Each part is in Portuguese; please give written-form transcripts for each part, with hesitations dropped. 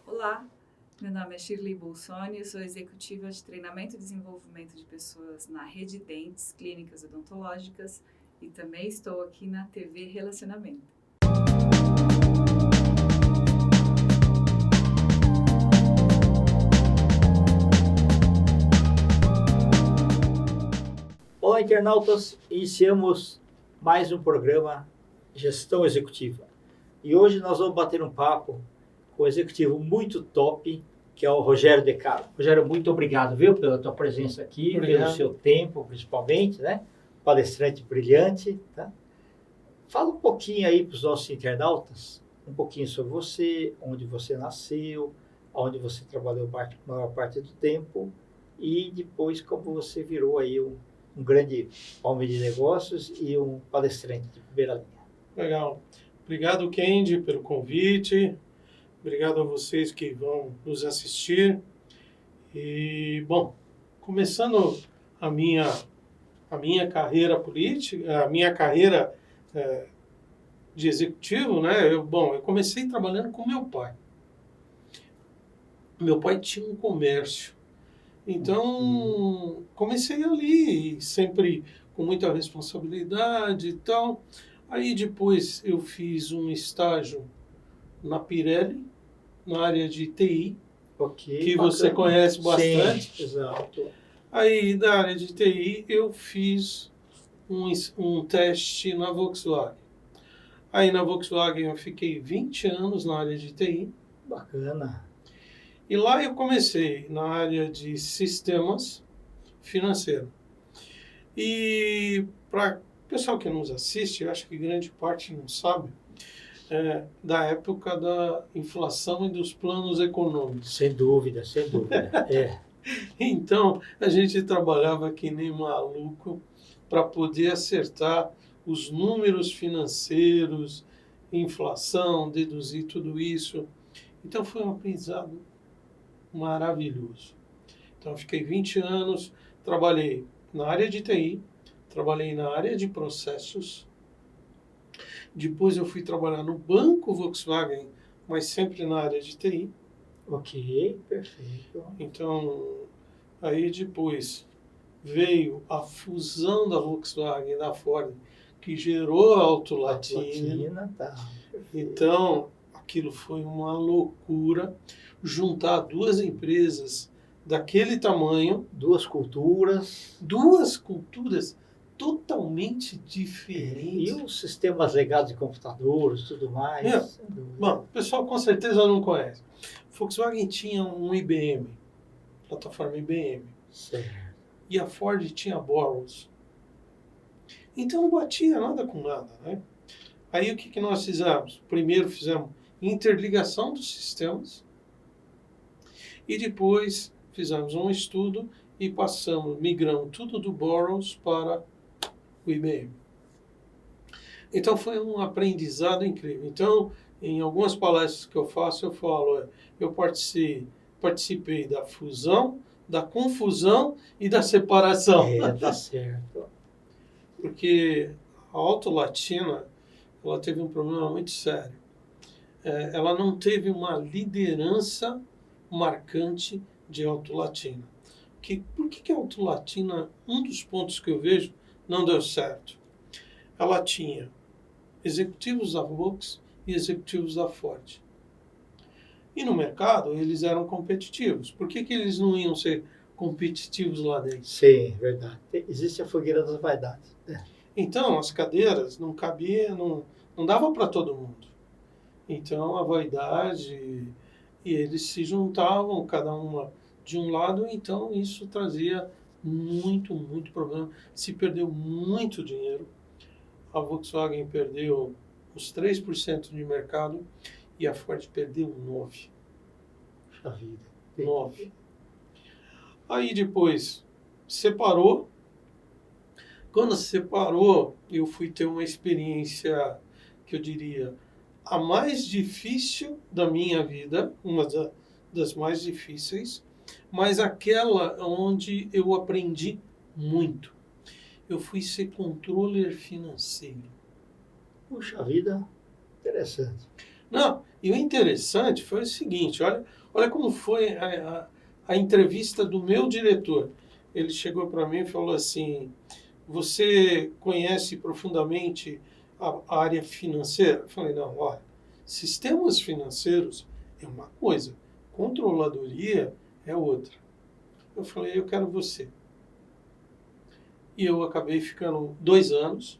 Olá, meu nome é Shirley Bolsoni, eu sou executiva de treinamento e desenvolvimento de pessoas na Rede Dentes Clínicas Odontológicas e também estou aqui na TV Relacionamento. Olá, internautas! Iniciamos mais um programa Gestão Executiva. E hoje nós vamos bater um papo com um executivo muito top, que é o Rogério De Caro. Rogério, muito obrigado, viu, pela tua presença aqui, pelo seu tempo, principalmente, né? Palestrante brilhante, tá? Fala um pouquinho aí para os nossos internautas, um pouquinho sobre você, onde você nasceu, onde você trabalhou a maior parte do tempo e depois como você virou aí um grande homem de negócios e um palestrante de primeira linha. Legal. Obrigado, Kendi, pelo convite. Obrigado a vocês que vão nos assistir. E, bom, começando a minha carreira política, a minha carreira de executivo, né? Eu comecei trabalhando com meu pai. Meu pai tinha um comércio. Então, comecei ali, sempre com muita responsabilidade e tal. Aí depois eu fiz um estágio na Pirelli, na área de TI, que bacana. Você conhece bastante. Sim, exato. Aí da área de TI eu fiz um teste na Volkswagen. Aí na Volkswagen eu fiquei 20 anos na área de TI. Bacana. E lá eu comecei na área de sistemas financeiros. E para o pessoal que nos assiste, eu acho que grande parte não sabe, da época da inflação e dos planos econômicos. Sem dúvida. Então, a gente trabalhava que nem maluco para poder acertar os números financeiros, inflação, deduzir tudo isso. Então, foi um aprendizado maravilhoso. Então, eu fiquei 20 anos, trabalhei na área de TI, trabalhei na área de processos. Depois eu fui trabalhar no banco Volkswagen, mas sempre na área de TI. Ok, perfeito. Então, aí depois veio a fusão da Volkswagen e da Ford, que gerou a Auto Latina. Tá. Então, aquilo foi uma loucura, juntar duas empresas daquele tamanho. Duas culturas Totalmente diferentes. E os sistemas legados de computadores, tudo mais. Bom, o pessoal com certeza não conhece. Volkswagen tinha um IBM, plataforma IBM. Certo. E a Ford tinha Boros. Então não batia nada com nada, né? Aí o que nós fizemos? Primeiro fizemos interligação dos sistemas e depois fizemos um estudo e migramos tudo do Boros para o IBM. Então foi um aprendizado incrível. Então, em algumas palestras que eu faço, eu falo, eu participei da fusão, da confusão e da separação. Tá certo. Porque a Auto Latina, ela teve um problema muito sério. Ela não teve uma liderança marcante de Auto Latina. Por que a Auto Latina, um dos pontos que eu vejo, não deu certo? Ela tinha executivos da Volkswagen e executivos da Ford. E no mercado, eles eram competitivos. Por que eles não iam ser competitivos lá dentro? Sim, verdade. Existe a fogueira das vaidades. Então, as cadeiras não cabiam, não dava para todo mundo. Então, a vaidade, e eles se juntavam, cada uma de um lado, então isso trazia muito problema. Se perdeu muito dinheiro. A Volkswagen perdeu os 3% de mercado e a Ford perdeu 9%. Puxa vida. 9%. Aí depois separou. Quando separou, eu fui ter uma experiência que eu diria a mais difícil da minha vida, uma das mais difíceis, mas aquela onde eu aprendi muito. Eu fui ser controller financeiro. Puxa vida, interessante. Não, E o interessante foi o seguinte, olha como foi a entrevista do meu diretor. Ele chegou para mim e falou assim, você conhece profundamente a área financeira? Eu falei, não, olha, sistemas financeiros é uma coisa, controladoria é outra. Eu falei, eu quero você. E eu acabei ficando 2 anos.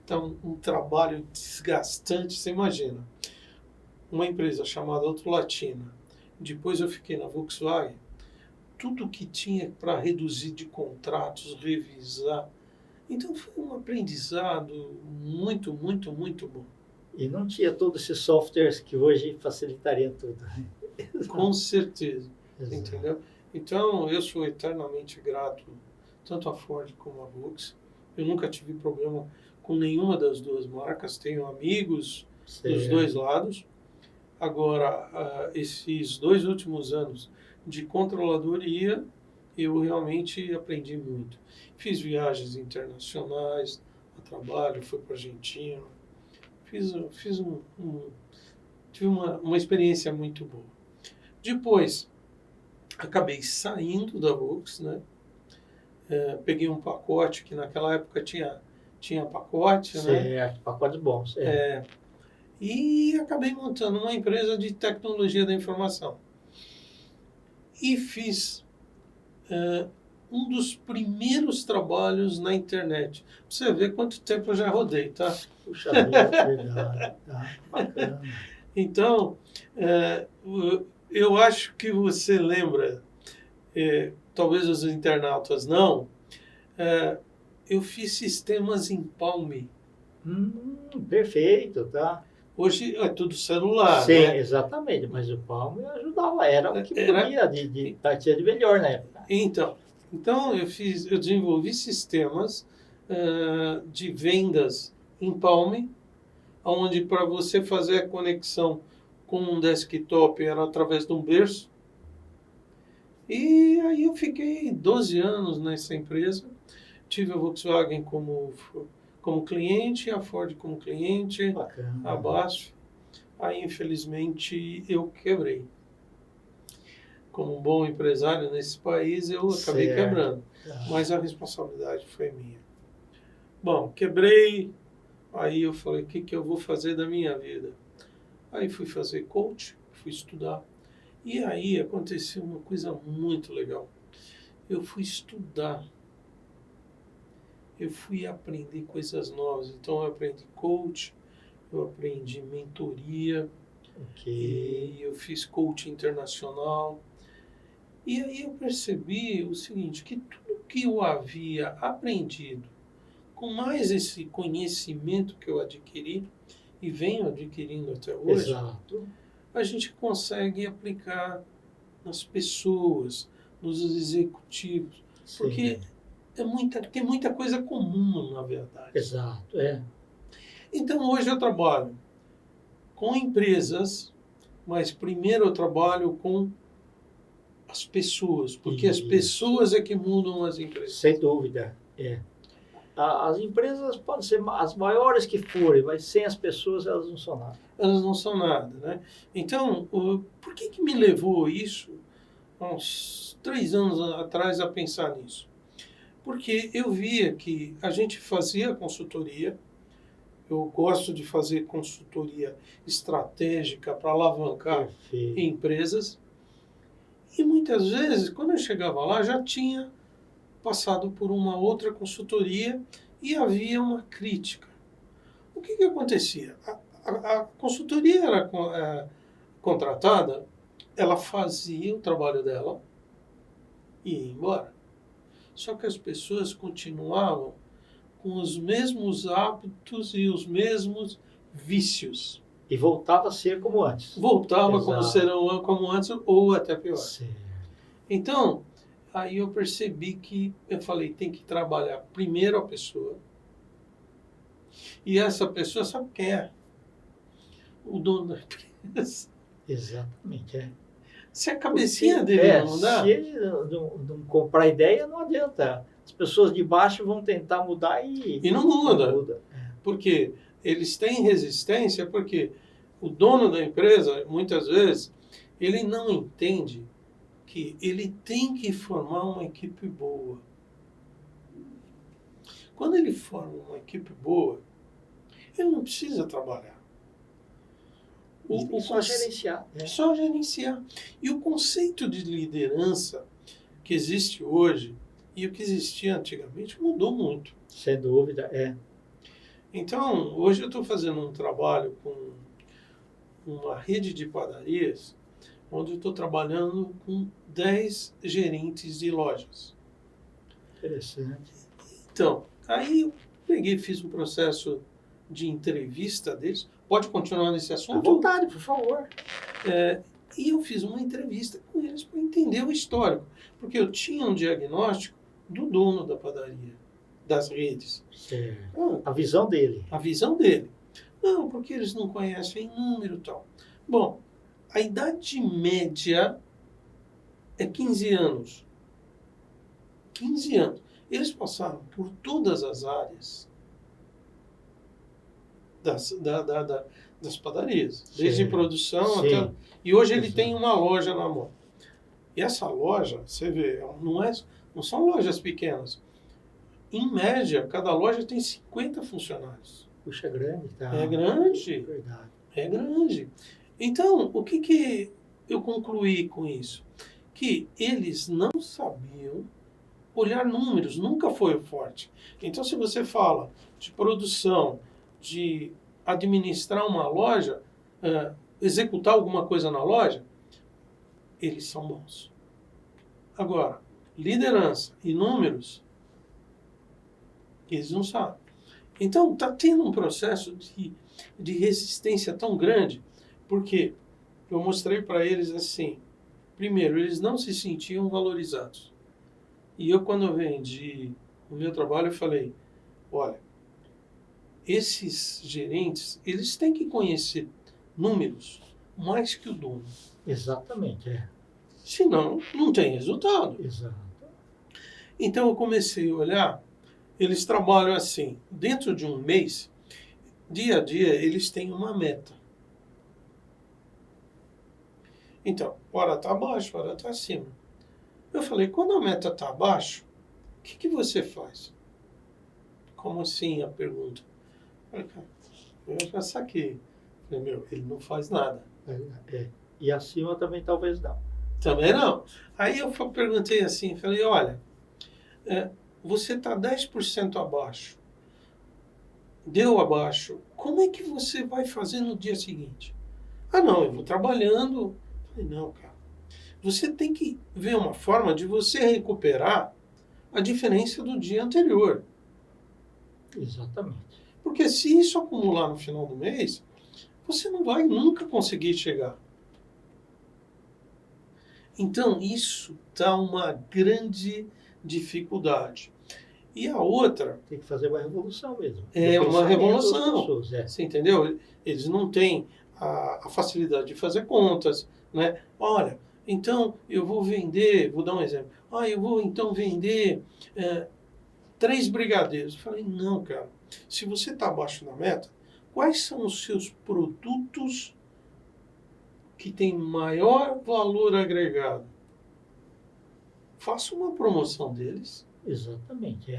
Então, um trabalho desgastante, você imagina. Uma empresa chamada Autolatina. Depois eu fiquei na Volkswagen. Tudo que tinha para reduzir de contratos, revisar. Então, foi um aprendizado muito, muito, muito bom. E não tinha todos esses softwares que hoje facilitariam tudo. Com certeza. Exato. Entendeu? Então, eu sou eternamente grato, tanto a Ford como a Volkswagen. Eu nunca tive problema com nenhuma das duas marcas. Tenho amigos dos dois lados. Agora, esses 2 últimos anos de controladoria, eu realmente aprendi muito. Fiz viagens internacionais a trabalho, fui para a Argentina. Tive uma experiência muito boa. Depois, acabei saindo da Volkswagen, né? Peguei um pacote, que naquela época tinha pacote, né? Pacotes bons. E acabei montando uma empresa de tecnologia da informação. E fiz um dos primeiros trabalhos na internet. Pra você ver quanto tempo eu já rodei, tá? Puxa vida, verdade. Tá bacana. Então, eu acho que você lembra, talvez os internautas não, eu fiz sistemas em Palm. Perfeito, tá? Hoje é tudo celular, Sim, né? exatamente, mas o Palm ajudava, era o que podia tinha de melhor na época. Então eu desenvolvi sistemas de vendas em Palm, onde para você fazer a conexão com um desktop era através de um berço. E aí eu fiquei 12 anos nessa empresa. Tive a Volkswagen como cliente, a Ford como cliente, Bacana. a BASF. Aí, infelizmente, eu quebrei. Como um bom empresário nesse país, eu acabei quebrando. Mas a responsabilidade foi minha. Bom, quebrei. Aí eu falei, o que eu vou fazer da minha vida? Aí fui fazer coach, fui estudar. E aí aconteceu uma coisa muito legal. Eu fui estudar. Eu fui aprender coisas novas. Então, eu aprendi coach, eu aprendi mentoria, e eu fiz coach internacional. E aí eu percebi o seguinte, que tudo que eu havia aprendido, com mais esse conhecimento que eu adquiri, e venho adquirindo até hoje, Exato. a gente consegue aplicar nas pessoas, nos executivos. Sim. Porque tem muita coisa comum, na verdade. Exato, Então, hoje eu trabalho com empresas, mas primeiro eu trabalho com as pessoas, porque as pessoas é que mudam as empresas. Sem dúvida, As empresas podem ser as maiores que forem, mas sem as pessoas elas não são nada. Elas não são nada, né? Então, por que me levou isso, há uns 3 anos atrás, a pensar nisso? Porque eu via que a gente fazia consultoria, eu gosto de fazer consultoria estratégica para alavancar empresas, e muitas vezes, quando eu chegava lá, já tinha passado por uma outra consultoria e havia uma crítica. O que acontecia? A consultoria era contratada, ela fazia o trabalho dela e ia embora. Só que as pessoas continuavam com os mesmos hábitos e os mesmos vícios. E voltava a ser como antes. Voltava como antes ou até pior. Sim. Então, aí eu percebi que, eu falei, tem que trabalhar primeiro a pessoa. E essa pessoa sabe quem é? O dono da empresa. Exatamente, Se a cabecinha dele não dá... Se ele não comprar ideia, não adianta. As pessoas de baixo vão tentar mudar e não muda. Porque eles têm resistência, porque o dono da empresa, muitas vezes, ele não entende que ele tem que formar uma equipe boa. Quando ele forma uma equipe boa, ele não precisa trabalhar. Só gerenciar. Né? Só gerenciar. E o conceito de liderança que existe hoje e o que existia antigamente mudou muito. Sem dúvida, Então, hoje eu estou fazendo um trabalho com uma rede de padarias, onde eu estou trabalhando com 10 gerentes de lojas. Interessante. Então, aí eu peguei, fiz um processo de entrevista deles. Pode continuar nesse À assunto? vontade, por favor. E eu fiz uma entrevista com eles para entender o histórico. Porque eu tinha um diagnóstico do dono da padaria, das redes. Certo. A visão dele. A visão dele. Não, porque eles não conhecem número e tal. Bom, a idade média é 15 anos. 15 anos. Eles passaram por todas as áreas das padarias. Desde Sim. produção Sim. até... E hoje ele Exato. tem uma loja na mão. E essa loja, você vê, não são lojas pequenas. Em média, cada loja tem 50 funcionários. Puxa, grande, tá? É grande. Verdade. É grande. Então, o que eu concluí com isso? Que eles não sabiam olhar números, nunca foi o forte. Então, se você fala de produção, de administrar uma loja, executar alguma coisa na loja, eles são bons. Agora, liderança e números, eles não sabem. Então, está tendo um processo de resistência tão grande, porque eu mostrei para eles assim, primeiro, eles não se sentiam valorizados. E eu, quando eu vendi o meu trabalho, eu falei, olha, esses gerentes, eles têm que conhecer números mais que o dono. Exatamente, Senão, não tem resultado. Exato. Então, eu comecei a olhar, eles trabalham assim, dentro de um mês, dia a dia, eles têm uma meta. Então, hora está abaixo, hora está acima. Eu falei, quando a meta está abaixo, o que você faz? Como assim a pergunta? Eu falei, cara, eu já saquei. Eu falei, ele não faz nada. E acima também talvez não. Também não. Aí eu perguntei assim, falei, olha, você está 10% abaixo. Deu abaixo. Como é que você vai fazer no dia seguinte? Ah, não, eu vou trabalhando. Eu falei, não, cara. Você tem que ver uma forma de você recuperar a diferença do dia anterior. Exatamente. Porque se isso acumular no final do mês, você não vai nunca conseguir chegar. Então, isso dá uma grande dificuldade. E a outra... Tem que fazer uma revolução mesmo. É uma revolução. Pessoas, Você entendeu? Eles não têm a facilidade de fazer contas, né? Olha, então eu vou vender, vou dar um exemplo. Eu vou então vender 3 brigadeiros. Eu falei, não, cara. Se você está abaixo da meta, quais são os seus produtos que têm maior valor agregado? Faça uma promoção deles. Exatamente,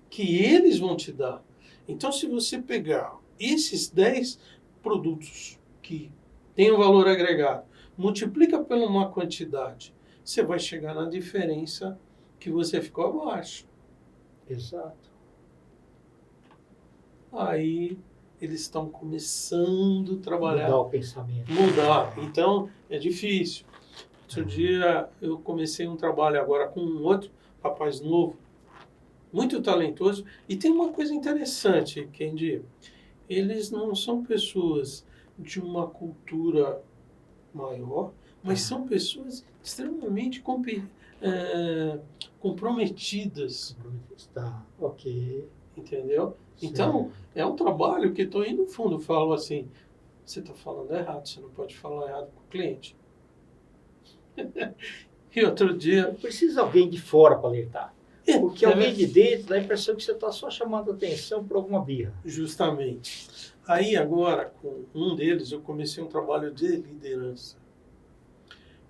Que eles vão te dar. Então, se você pegar esses 10 produtos que têm um valor agregado, multiplica por uma quantidade, você vai chegar na diferença que você ficou abaixo. Exato. Aí eles estão começando a trabalhar. Mudar o pensamento. Mudar. Então, é difícil. Outro dia eu comecei um trabalho agora com um outro rapaz novo, muito talentoso. E tem uma coisa interessante, Kendi. Eles não são pessoas de uma cultura maior, mas são pessoas extremamente comprometidas. Tá, ok. Entendeu? Então, é um trabalho que estou indo no fundo. Eu falo assim, você está falando errado, você não pode falar errado com o cliente. E outro dia... Precisa alguém de fora para alertar. Porque alguém verdade. de dentro dá a impressão que você está só chamando atenção por alguma birra. Justamente. Aí agora, com um deles, eu comecei um trabalho de liderança.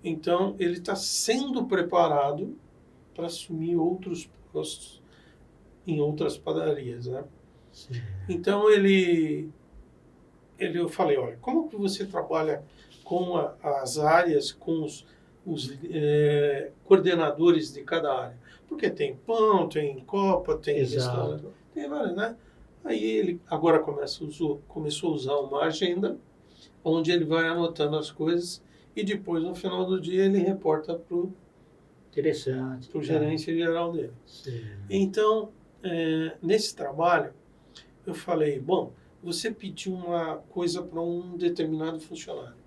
Então, ele está sendo preparado para assumir outros postos em outras padarias, né? Sim. Então, eu falei, olha, como que você trabalha com as áreas, com os coordenadores de cada área? Porque tem pão, tem copa, tem restaurante, Exato. tem várias, né? Aí ele agora começou a usar uma agenda, onde ele vai anotando as coisas e depois, no final do dia, ele reporta para o Interessante. gerente geral dele. Sim. Então, nesse trabalho, eu falei, bom, você pediu uma coisa para um determinado funcionário.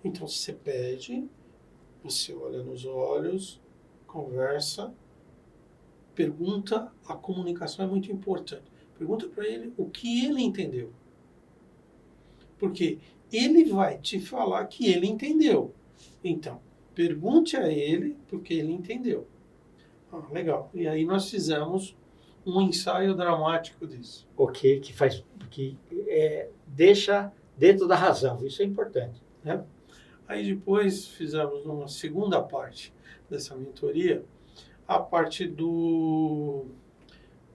Então, você pede, você olha nos olhos, conversa, pergunta, a comunicação é muito importante. Pergunta para ele o que ele entendeu. Porque ele vai te falar que ele entendeu. Então, pergunte a ele porque ele entendeu. Ah, legal. E aí nós fizemos um ensaio dramático disso. Ok, que deixa dentro da razão. Isso é importante. Né? Aí depois fizemos uma segunda parte dessa mentoria, a parte do...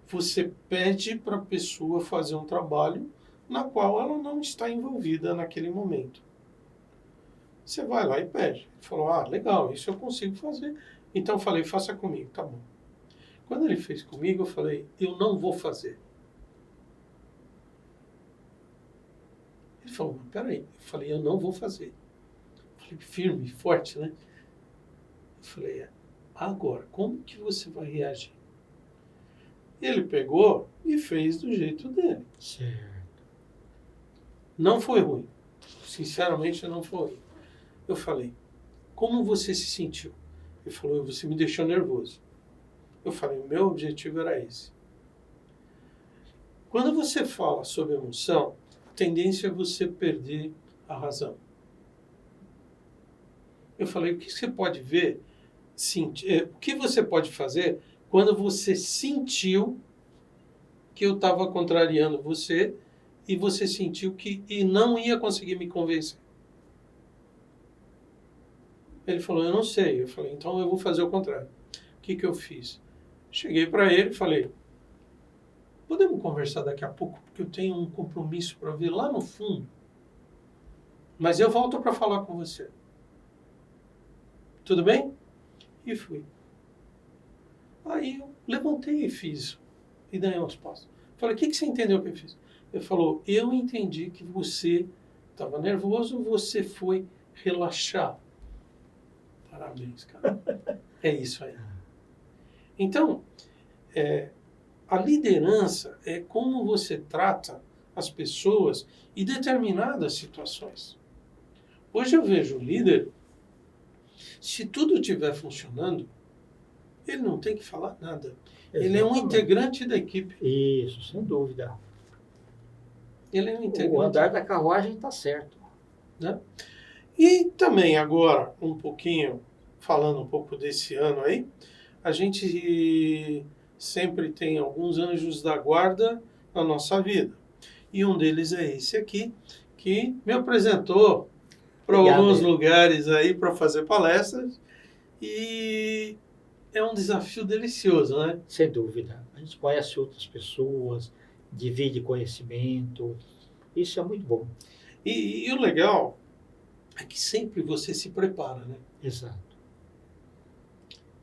Você pede para a pessoa fazer um trabalho na qual ela não está envolvida naquele momento. Você vai lá e pede. Ele falou, ah, legal, isso eu consigo fazer. Então eu falei, faça comigo, tá bom. Quando ele fez comigo, eu falei, eu não vou fazer. Ele falou, mas peraí. Eu falei, eu não vou fazer. Eu falei, firme, forte, né? Eu falei, agora, como que você vai reagir? Ele pegou e fez do jeito dele. Certo. Não foi ruim. Sinceramente, não foi ruim. Eu falei, como você se sentiu? Ele falou, você me deixou nervoso. Eu falei, o meu objetivo era esse. Quando você fala sobre emoção, a tendência é você perder a razão. Eu falei, o que você pode ver, o que você pode fazer quando você sentiu que eu estava contrariando você e você sentiu que não ia conseguir me convencer? Ele falou, eu não sei. Eu falei, então eu vou fazer o contrário. O que eu fiz? Cheguei para ele e falei, podemos conversar daqui a pouco, porque eu tenho um compromisso para ver lá no fundo. Mas eu volto para falar com você. Tudo bem? E fui. Aí eu levantei e fiz. E dei uns passos. Falei, o que você entendeu que eu fiz? Ele falou, eu entendi que você estava nervoso, você foi relaxar. Parabéns, cara. É isso aí. Então, a liderança é como você trata as pessoas em determinadas situações. Hoje eu vejo o líder, se tudo estiver funcionando, ele não tem que falar nada. Ele é um integrante da equipe. Isso, sem dúvida. Ele é um integrante. O andar da carruagem está certo. Né? E também agora, falando um pouco desse ano aí, a gente sempre tem alguns anjos da guarda na nossa vida. E um deles é esse aqui, que me apresentou para alguns lugares aí para fazer palestras. E é um desafio delicioso, né? Sem dúvida. A gente conhece outras pessoas, divide conhecimento. Isso é muito bom. E o legal é que sempre você se prepara, né? Exato.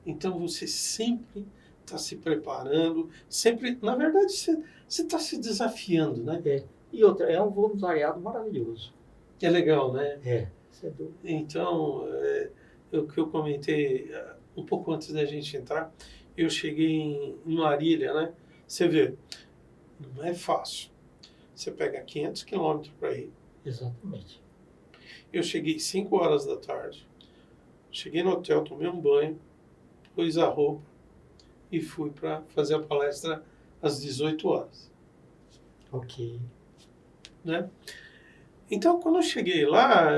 Então você sempre está se preparando, sempre, na verdade, você está se desafiando, né? E outra, é um voluntariado maravilhoso. É legal, né? Sem dúvida. Então, o que eu comentei um pouco antes da gente entrar, eu cheguei em Marília, né? Você vê, não é fácil. Você pega 500 quilômetros para ir. Exatamente. Eu cheguei 5 horas da tarde, cheguei no hotel, tomei um banho, pus a roupa e fui para fazer a palestra às 18 horas. Ok. Né? Então, quando eu cheguei lá,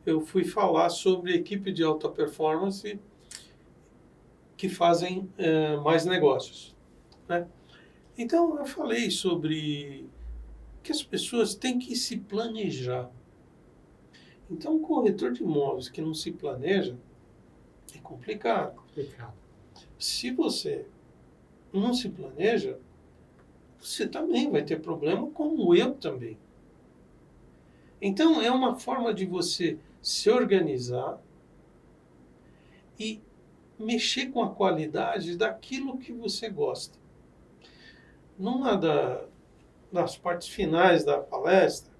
eu fui falar sobre equipe de alta performance que fazem mais negócios. Né? Então, eu falei sobre que as pessoas têm que se planejar. Então, um corretor de imóveis que não se planeja é complicado. Se você não se planeja, você também vai ter problema, como eu também. Então, é uma forma de você se organizar e mexer com a qualidade daquilo que você gosta. Numa das partes finais da palestra,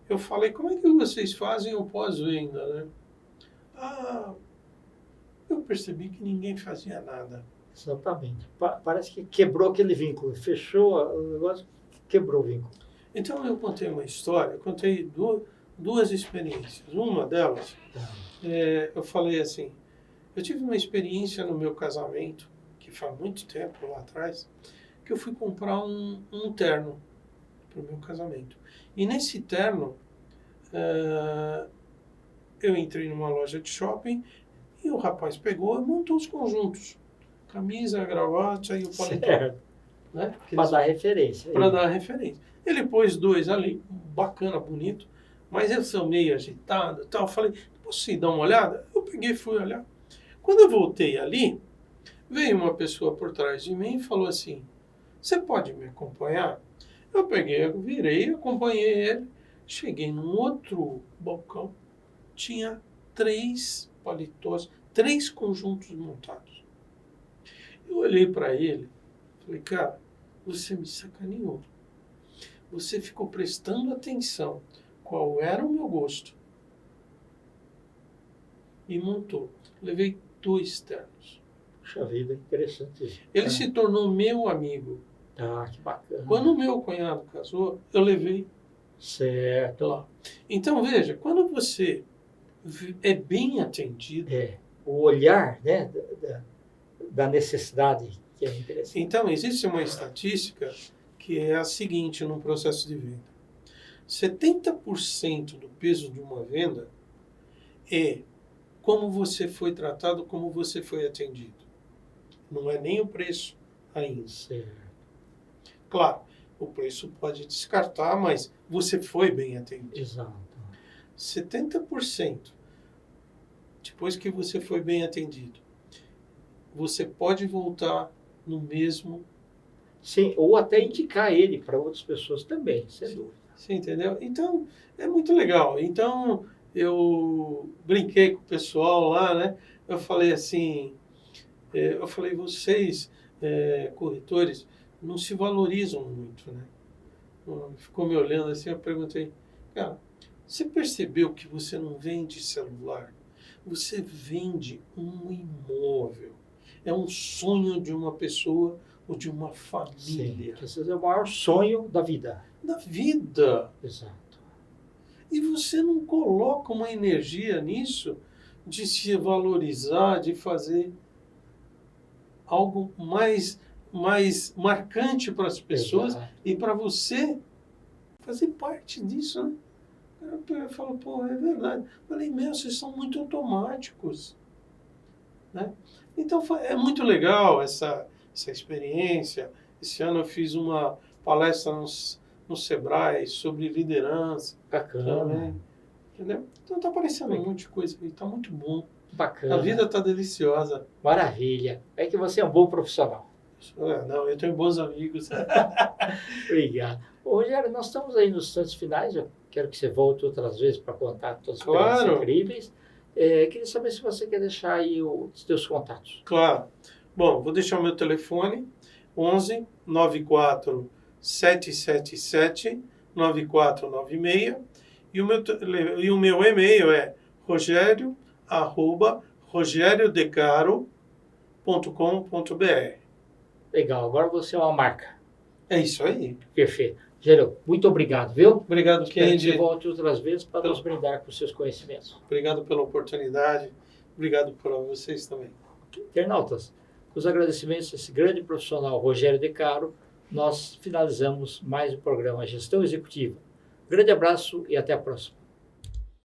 eu falei, como é que vocês fazem o pós-venda, né? Eu percebi que ninguém fazia nada. Exatamente. Parece que quebrou aquele vínculo. Fechou o negócio, quebrou o vínculo. Então, eu contei uma história, contei duas experiências. Uma delas, eu falei assim, eu tive uma experiência no meu casamento, que faz muito tempo lá atrás, que eu fui comprar um terno para o meu casamento. E nesse terno, eu entrei numa loja de shopping e o rapaz pegou e montou os conjuntos. Camisa, gravata e o paletó. Né? Para dar referência. Para dar referência. Ele pôs 2 ali, bacana, bonito, mas eu sou meio agitado e tal. Eu falei, posso ir dar uma olhada? Eu peguei e fui olhar. Quando eu voltei ali, veio uma pessoa por trás de mim e falou assim, você pode me acompanhar? Eu peguei, virei, acompanhei ele, cheguei num outro balcão, tinha 3 paletós, 3 conjuntos montados. Eu olhei para ele, falei, cara, você me sacaneou. Você ficou prestando atenção qual era o meu gosto e montou. Levei 2 ternos. Puxa vida, interessante. Ele se tornou meu amigo. Que bacana. Quando o meu cunhado casou, eu levei certo lá. Então, veja, quando você é bem atendido... o olhar, né, da necessidade que é interessante. Então, existe uma estatística que é a seguinte no processo de venda. 70% do peso de uma venda é como você foi tratado, como você foi atendido. Não é nem o preço ainda. Certo. Claro, o preço pode descartar, mas você foi bem atendido. Exato. 70%, depois que você foi bem atendido, você pode voltar no mesmo... Sim, ou até indicar ele para outras pessoas também, sem dúvida. Você entendeu? Então, é muito legal. Então, eu brinquei com o pessoal lá, né? Eu falei assim, vocês, corretores, não se valorizam muito, né? Ficou me olhando assim, eu perguntei, cara, você percebeu que você não vende celular? Você vende um imóvel. É um sonho de uma pessoa ou de uma família. Sim, esse é o maior sonho da vida. Da vida. Exato. E você não coloca uma energia nisso de se valorizar, de fazer algo mais marcante para as pessoas. Exato. E para você fazer parte disso, né? Eu falo, pô, é verdade. Eu falei, vocês são muito automáticos. Né? Então, é muito legal essa experiência. Esse ano eu fiz uma palestra no Sebrae sobre liderança. Bacana. Também, entendeu? Então está aparecendo um monte de coisa aí, está muito bom. Bacana. A vida está deliciosa. Maravilha. É que você é um bom profissional. Não, eu tenho bons amigos. Obrigado. Ô, Rogério, nós estamos aí nos instantes finais. Eu quero que você volte outras vezes para contar todas as experiências incríveis. Queria saber se você quer deixar aí os seus contatos. Claro. Bom, vou deixar o meu telefone, 11 94 777 9496 e o meu e-mail é rogerio@rogeriodecaro.com.br. Legal, agora você é uma marca. É isso aí. Perfeito. Rogério, muito obrigado, viu? Obrigado, Kendi. Que volte outras vezes para nos brindar com seus conhecimentos. Obrigado pela oportunidade. Obrigado para vocês também. Internautas, com os agradecimentos a esse grande profissional, Rogério Decaro, nós finalizamos mais o programa Gestão Executiva. Grande abraço e até a próxima.